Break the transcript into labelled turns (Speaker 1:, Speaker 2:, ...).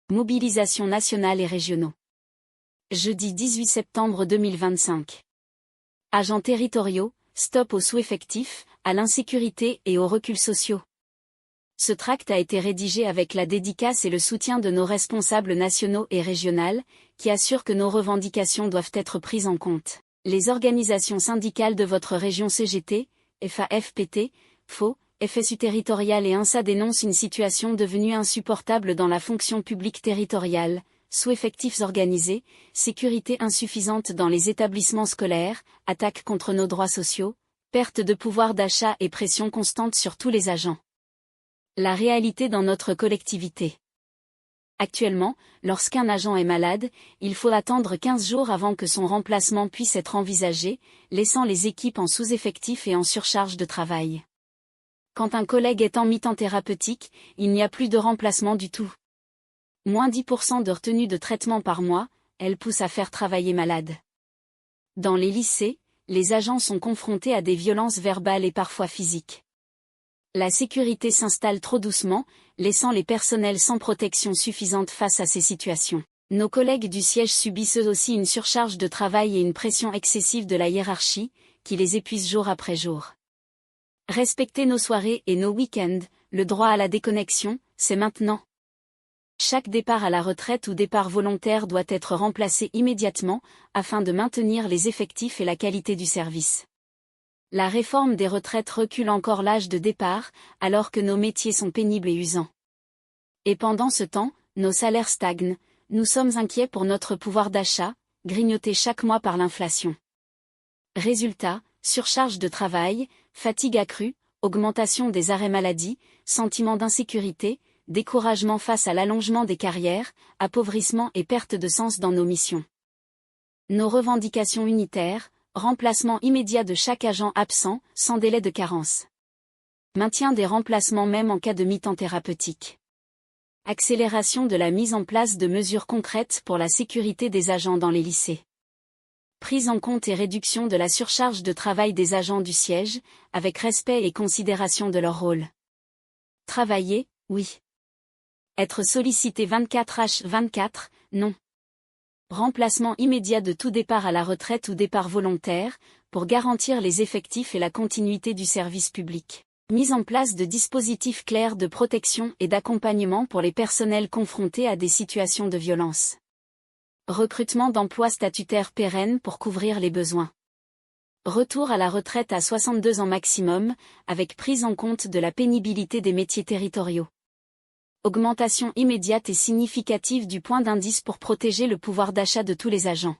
Speaker 1: Mobilisation nationale et régionaux. Jeudi 18 septembre 2025. Agents territoriaux, stop aux sous-effectifs, à l'insécurité et aux reculs sociaux. Ce tract a été rédigé avec la dédicace et le soutien de nos responsables nationaux et régionaux, qui assurent que nos revendications doivent être prises en compte. Les organisations syndicales de votre région CGT, FAFPT, FO, FSU territorial et INSA dénoncent une situation devenue insupportable dans la fonction publique territoriale, sous-effectifs organisés, sécurité insuffisante dans les établissements scolaires, attaques contre nos droits sociaux, perte de pouvoir d'achat et pression constante sur tous les agents. La réalité dans notre collectivité. Actuellement, lorsqu'un agent est malade, il faut attendre 15 jours avant que son remplacement puisse être envisagé, laissant les équipes en sous-effectif et en surcharge de travail. Quand un collègue est en mi-temps thérapeutique, il n'y a plus de remplacement du tout. Moins 10% de retenue de traitement par mois, elle pousse à faire travailler malade. Dans les lycées, les agents sont confrontés à des violences verbales et parfois physiques. La sécurité s'installe trop doucement, laissant les personnels sans protection suffisante face à ces situations. Nos collègues du siège subissent eux aussi une surcharge de travail et une pression excessive de la hiérarchie, qui les épuise jour après jour. Respecter nos soirées et nos week-ends, le droit à la déconnexion, c'est maintenant. Chaque départ à la retraite ou départ volontaire doit être remplacé immédiatement, afin de maintenir les effectifs et la qualité du service. La réforme des retraites recule encore l'âge de départ, alors que nos métiers sont pénibles et usants. Et pendant ce temps, nos salaires stagnent, nous sommes inquiets pour notre pouvoir d'achat, grignoté chaque mois par l'inflation. Résultat, surcharge de travail, fatigue accrue, augmentation des arrêts maladie, sentiment d'insécurité, découragement face à l'allongement des carrières, appauvrissement et perte de sens dans nos missions. Nos revendications unitaires, remplacement immédiat de chaque agent absent, sans délai de carence. Maintien des remplacements même en cas de mi-temps thérapeutique. Accélération de la mise en place de mesures concrètes pour la sécurité des agents dans les lycées. Prise en compte et réduction de la surcharge de travail des agents du siège, avec respect et considération de leur rôle. Travailler, oui. Être sollicité 24h24, non. Remplacement immédiat de tout départ à la retraite ou départ volontaire, pour garantir les effectifs et la continuité du service public. Mise en place de dispositifs clairs de protection et d'accompagnement pour les personnels confrontés à des situations de violence. Recrutement d'emplois statutaires pérennes pour couvrir les besoins. Retour à la retraite à 62 ans maximum, avec prise en compte de la pénibilité des métiers territoriaux. Augmentation immédiate et significative du point d'indice pour protéger le pouvoir d'achat de tous les agents.